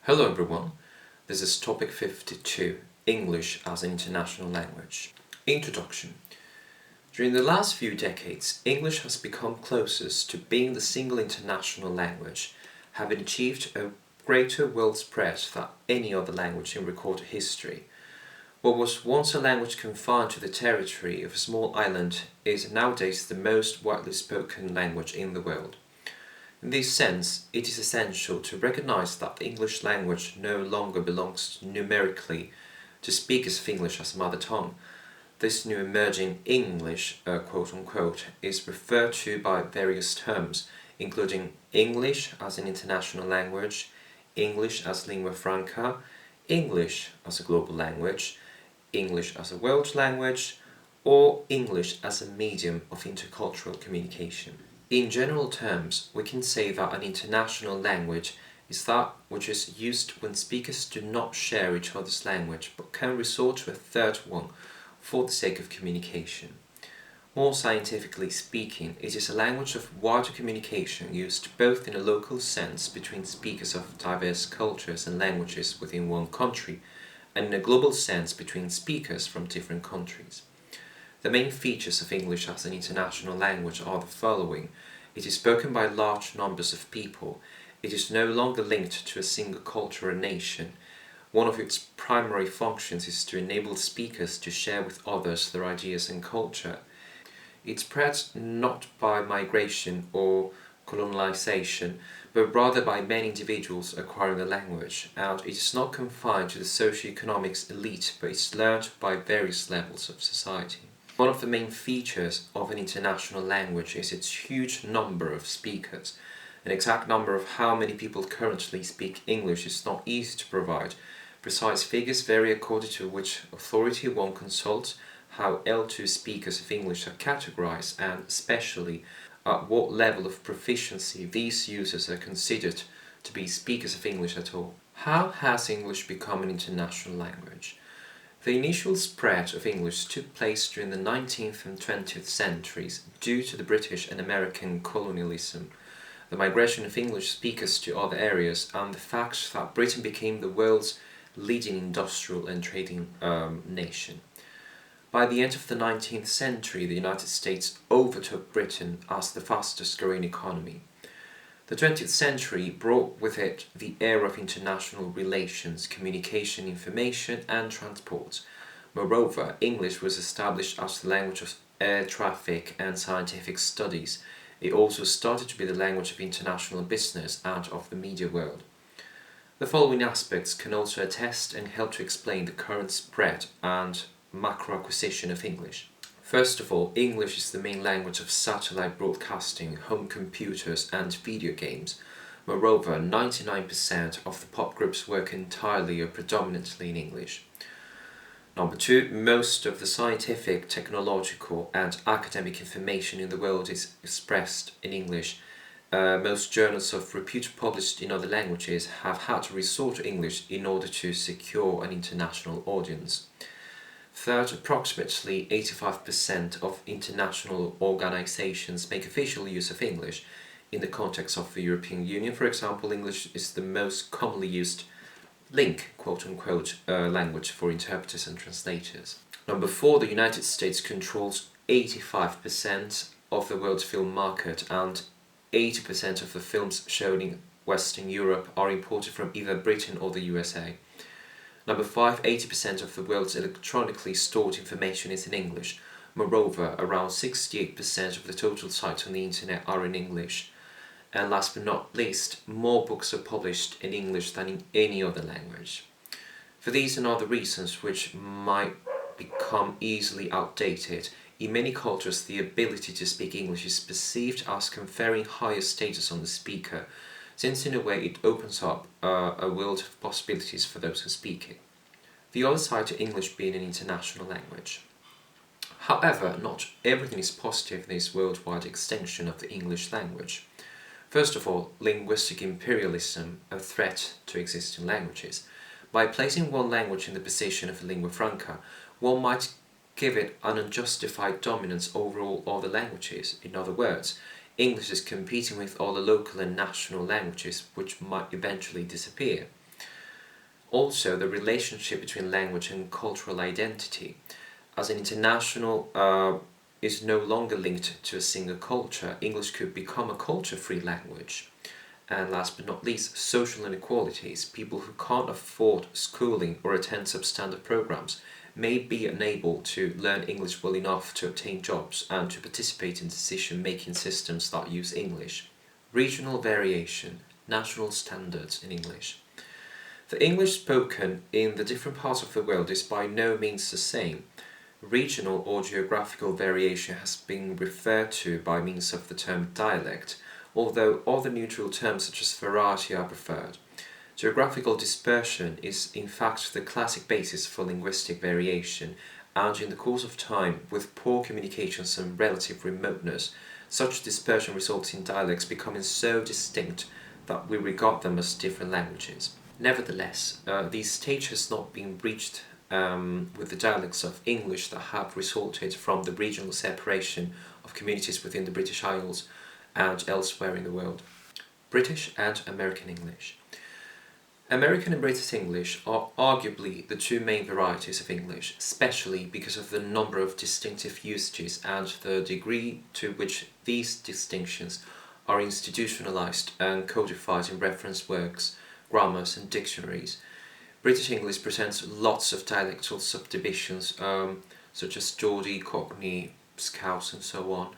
Hello everyone, this is topic 52, English as an international language. Introduction. During the last few decades, English has become closest to being the single international language, having achieved a greater world spread than any other language in recorded history. What was once a language confined to the territory of a small island is nowadays the most widely spoken language in the world. In this sense, it is essential to recognize that the English language no longer belongs numerically to speakers of English as a mother tongue. This new emerging English, quote-unquote, is referred to by various terms, including English as an international language, English as lingua franca, English as a global language, English as a world language, or English as a medium of intercultural communication. In general terms, we can say that an international language is that which is used when speakers do not share each other's language but can resort to a third one for the sake of communication. More scientifically speaking, it is a language of wider communication used both in a local sense between speakers of diverse cultures and languages within one country and in a global sense between speakers from different countries. The main features of English as an international language are the following. It is spoken by large numbers of people. It is no longer linked to a single culture or nation. One of its primary functions is to enable speakers to share with others their ideas and culture. It spreads not by migration or colonization, but rather by many individuals acquiring the language, and it is not confined to the socio-economic elite, but is learned by various levels of society. One of the main features of an international language is its huge number of speakers. An exact number of how many people currently speak English is not easy to provide. Precise figures vary according to which authority one consults, how L2 speakers of English are categorized, and especially at what level of proficiency these users are considered to be speakers of English at all. How has English become an international language? The initial spread of English took place during the 19th and 20th centuries due to the British and American colonialism, the migration of English speakers to other areas, and the fact that Britain became the world's leading industrial and trading nation. By the end of the 19th century, the United States overtook Britain as the fastest growing economy. The 20th century brought with it the era of international relations, communication, information, and transport. Moreover, English was established as the language of air traffic and scientific studies. It also started to be the language of international business and of the media world. The following aspects can also attest and help to explain the current spread and macro-acquisition of English. First of all, English is the main language of satellite broadcasting, home computers, and video games. Moreover, 99% of the pop groups work entirely or predominantly in English. Number two, most of the scientific, technological, and academic information in the world is expressed in English. Most journals of repute published in other languages have had to resort to English in order to secure an international audience. Third, approximately 85% of international organizations make official use of English. In the context of the European Union, for example, English is the most commonly used link, quote-unquote, language for interpreters and translators. Number four, the United States controls 85% of the world's film market, and 80% of the films shown in Western Europe are imported from either Britain or the USA. Number five, 80% of the world's electronically stored information is in English. Moreover, around 68% of the total sites on the internet are in English. And last but not least, more books are published in English than in any other language. For these and other reasons which might become easily outdated, in many cultures the ability to speak English is perceived as conferring higher status on the speaker, since in a way it opens up a world of possibilities for those who speak it. The other side to English being an international language. However, not everything is positive in this worldwide extension of the English language. First of all, linguistic imperialism, a threat to existing languages. By placing one language in the position of a lingua franca, one might give it an unjustified dominance over all other languages. In other words, English is competing with all the local and national languages which might eventually disappear. Also, the relationship between language and cultural identity. As an international is no longer linked to a single culture, English could become a culture-free language. And last but not least, social inequalities. People who can't afford schooling or attend substandard programs may be unable to learn English well enough to obtain jobs and to participate in decision-making systems that use English. Regional variation, national standards in English. The English spoken in the different parts of the world is by no means the same. Regional or geographical variation has been referred to by means of the term dialect, although other neutral terms such as variety are preferred. Geographical dispersion is in fact the classic basis for linguistic variation, and in the course of time, with poor communications and relative remoteness, such dispersion results in dialects becoming so distinct that we regard them as different languages. Nevertheless, this stage has not been reached with the dialects of English that have resulted from the regional separation of communities within the British Isles and elsewhere in the world. British and American English. American and British English are arguably the two main varieties of English, especially because of the number of distinctive usages and the degree to which these distinctions are institutionalized and codified in reference works, grammars and dictionaries. British English presents lots of dialectal subdivisions such as Geordie, Cockney, Scouse and so on,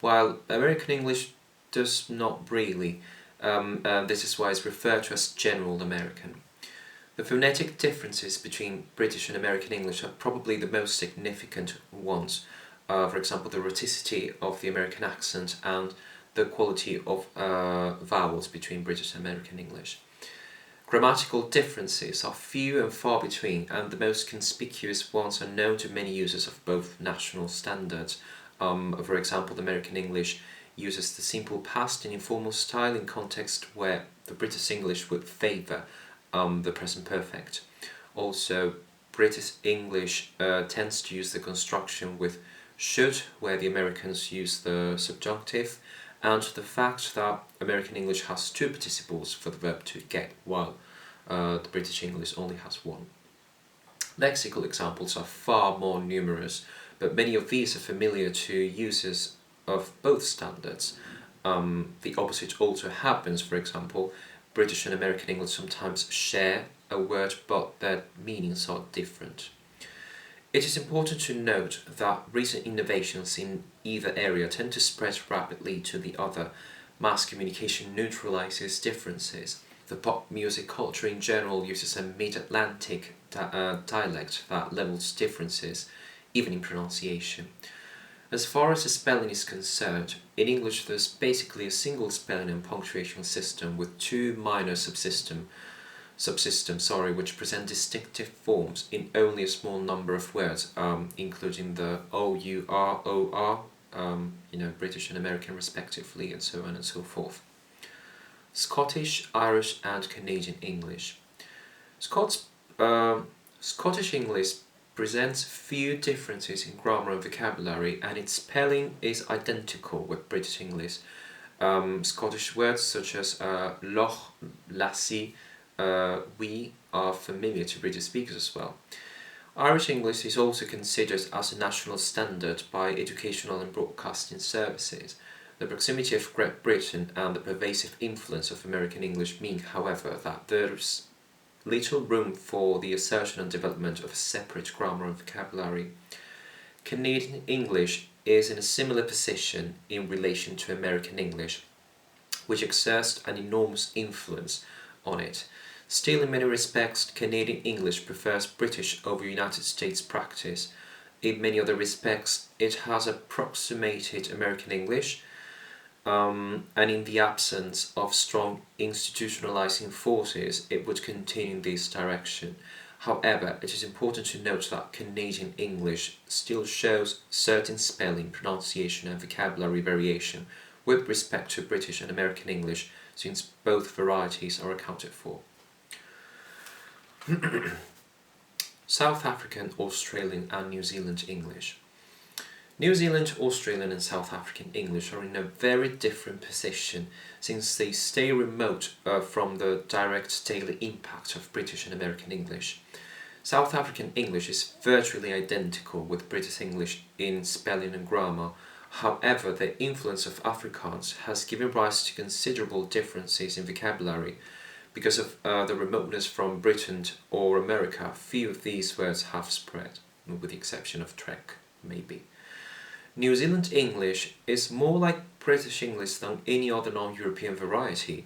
while American English does not really. This is why it's referred to as General American. The phonetic differences between British and American English are probably the most significant ones. For example, the rhoticity of the American accent and the quality of vowels between British and American English. Grammatical differences are few and far between, and the most conspicuous ones are known to many users of both national standards. For example, the American English uses the simple past in informal style in context where the British English would favour the present perfect. Also, British English tends to use the construction with should, where the Americans use the subjunctive, and the fact that American English has two participles for the verb to get, while the British English only has one. Lexical examples are far more numerous, but many of these are familiar to users of both standards. The opposite also happens. For example, British and American English sometimes share a word, but their meanings are different. It is important to note that recent innovations in either area tend to spread rapidly to the other. Mass communication neutralizes differences. The pop music culture in general uses a mid-Atlantic dialect that levels differences, even in pronunciation. As far as the spelling is concerned, in English there's basically a single spelling and punctuation system with two minor subsystems which present distinctive forms in only a small number of words, including the O-U-R, O-R, British and American respectively, and so on and so forth. Scottish, Irish and Canadian English. Scottish English presents few differences in grammar and vocabulary, and its spelling is identical with British English. Scottish words such as loch, lassie, we are familiar to British speakers as well. Irish English is also considered as a national standard by educational and broadcasting services. The proximity of Great Britain and the pervasive influence of American English mean, however, that there is little room for the assertion and development of a separate grammar and vocabulary. Canadian English is in a similar position in relation to American English, which exerts an enormous influence on it. Still, in many respects, Canadian English prefers British over United States practice. In many other respects, it has approximated American English, and in the absence of strong institutionalizing forces, it would continue in this direction. However, it is important to note that Canadian English still shows certain spelling, pronunciation and vocabulary variation with respect to British and American English, since both varieties are accounted for. South African, Australian and New Zealand English. New Zealand, Australian and South African English are in a very different position since they stay remote from the direct daily impact of British and American English. South African English is virtually identical with British English in spelling and grammar. However, the influence of Afrikaans has given rise to considerable differences in vocabulary. Because of the remoteness from Britain or America, few of these words have spread, with the exception of trek, maybe. New Zealand English is more like British English than any other non-European variety,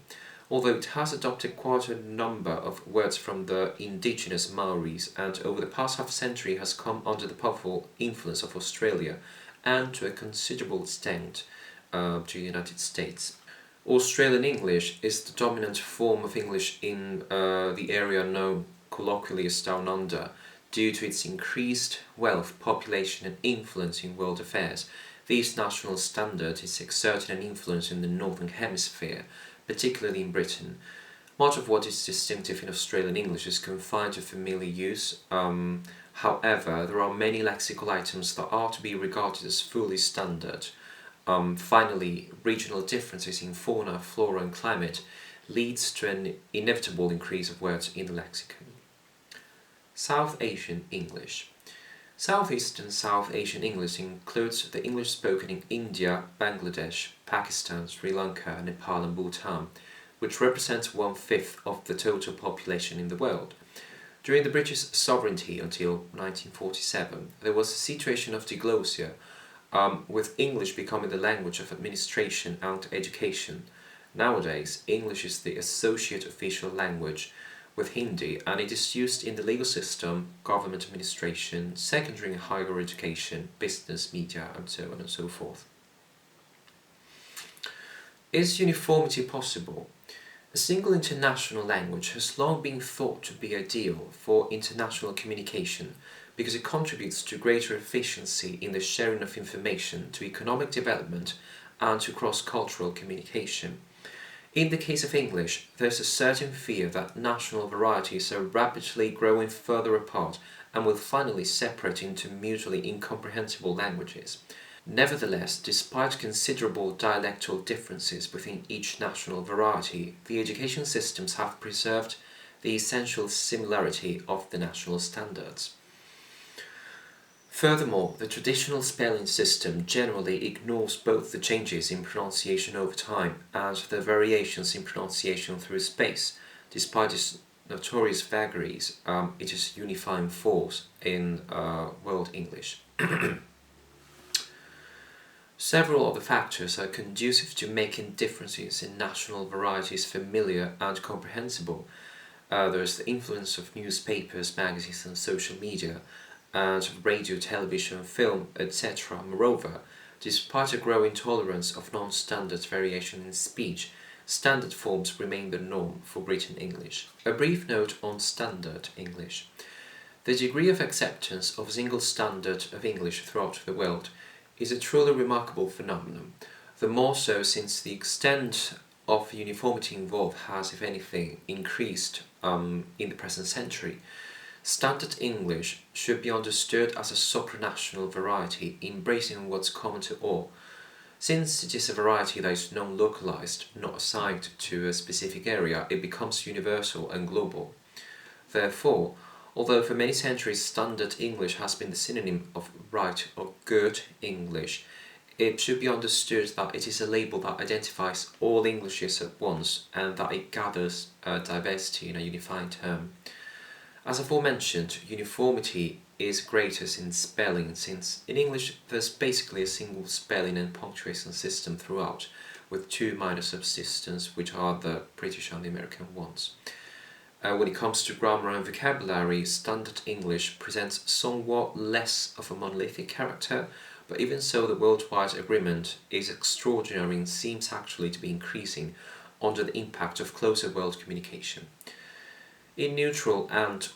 although it has adopted quite a number of words from the indigenous Maoris and over the past half century has come under the powerful influence of Australia and to a considerable extent to the United States. Australian English is the dominant form of English in the area known colloquially as Down Under, due to its increased wealth, population and influence in world affairs. This national standard is exerting an influence in the Northern Hemisphere, particularly in Britain. Much of what is distinctive in Australian English is confined to familiar use. However, there are many lexical items that are to be regarded as fully standard. Finally, regional differences in fauna, flora and climate leads to an inevitable increase of words in the lexicon. South Asian English. Southeast and South Asian English includes the English spoken in India, Bangladesh, Pakistan, Sri Lanka, Nepal and Bhutan, which represents 1/5 of the total population in the world. During the British sovereignty until 1947, there was a situation of diglossia, with English becoming the language of administration and education. Nowadays, English is the associate official language with Hindi, and it is used in the legal system, government administration, secondary and higher education, business, media, and so on and so forth. Is uniformity possible? A single international language has long been thought to be ideal for international communication because it contributes to greater efficiency in the sharing of information, to economic development, and to cross-cultural communication. In the case of English, there's a certain fear that national varieties are rapidly growing further apart and will finally separate into mutually incomprehensible languages. Nevertheless, despite considerable dialectal differences within each national variety, the education systems have preserved the essential similarity of the national standards. Furthermore, the traditional spelling system generally ignores both the changes in pronunciation over time and the variations in pronunciation through space. Despite its notorious vagaries, it is a unifying force in World English. Several of the factors are conducive to making differences in national varieties familiar and comprehensible. There is the influence of newspapers, magazines and social media, and radio, television, film, etc. Moreover, despite a growing tolerance of non-standard variation in speech, standard forms remain the norm for written English. A brief note on standard English. The degree of acceptance of a single standard of English throughout the world is a truly remarkable phenomenon, the more so since the extent of uniformity involved has, if anything, increased in the present century. Standard English should be understood as a supranational variety, embracing what's common to all. Since it is a variety that is non-localized, not assigned to a specific area, it becomes universal and global. Therefore, although for many centuries Standard English has been the synonym of right or good English, it should be understood that it is a label that identifies all Englishes at once and that it gathers diversity in a unifying term. As aforementioned, uniformity is greatest in spelling, since in English there's basically a single spelling and punctuation system throughout, with two minor subsystems which are the British and the American ones. When it comes to grammar and vocabulary, Standard English presents somewhat less of a monolithic character, but even so the worldwide agreement is extraordinary and seems actually to be increasing under the impact of closer world communication. In neutral and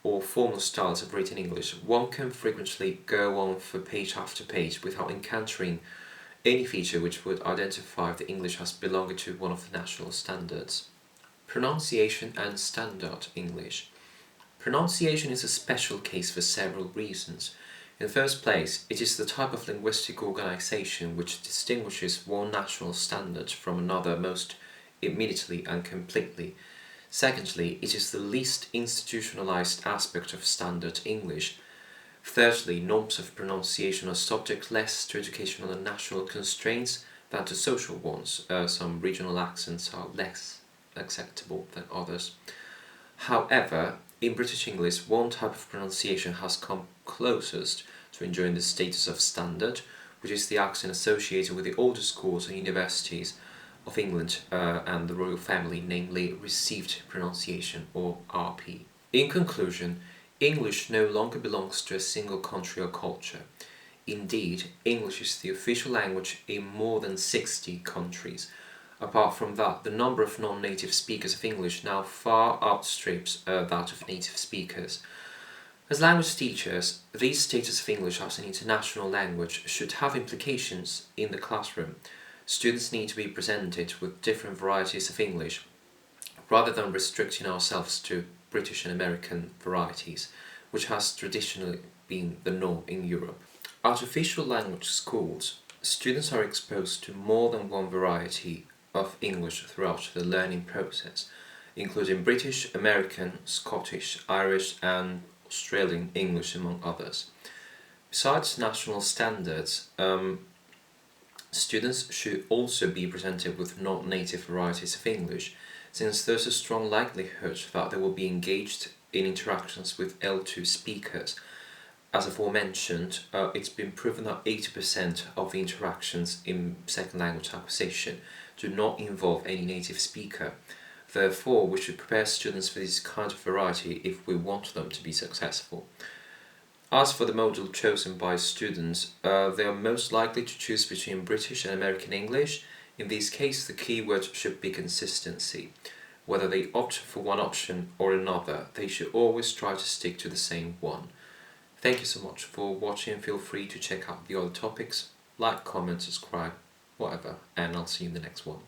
or formal styles of written English, one can frequently go on for page after page without encountering any feature which would identify the English as belonging to one of the national standards. Pronunciation and Standard English. Pronunciation is a special case for several reasons. In the first place, it is the type of linguistic organization which distinguishes one national standard from another most immediately and completely. Secondly, it is the least institutionalized aspect of standard English. Thirdly, norms of pronunciation are subject less to educational and national constraints than to social ones. Some regional accents are less acceptable than others. However, in British English, one type of pronunciation has come closest to enjoying the status of standard, which is the accent associated with the older schools and universities of England and the royal family, namely received pronunciation, or RP. In conclusion, English no longer belongs to a single country or culture. Indeed, English is the official language in more than 60 countries. Apart from that, the number of non-native speakers of English now far outstrips that of native speakers. As language teachers, the status of English as an international language should have implications in the classroom. Students need to be presented with different varieties of English, rather than restricting ourselves to British and American varieties, which has traditionally been the norm in Europe. At official language schools, students are exposed to more than one variety of English throughout the learning process, including British, American, Scottish, Irish and Australian English among others. Besides national standards, students should also be presented with non-native varieties of English, since there's a strong likelihood that they will be engaged in interactions with L2 speakers. As aforementioned, it's been proven that 80% of the interactions in second language acquisition do not involve any native speaker. Therefore, we should prepare students for this kind of variety if we want them to be successful. As for the model chosen by students, they are most likely to choose between British and American English. In this case, the key word should be consistency. Whether they opt for one option or another, they should always try to stick to the same one. Thank you so much for watching. Feel free to check out the other topics, like, comment, subscribe, whatever, and I'll see you in the next one.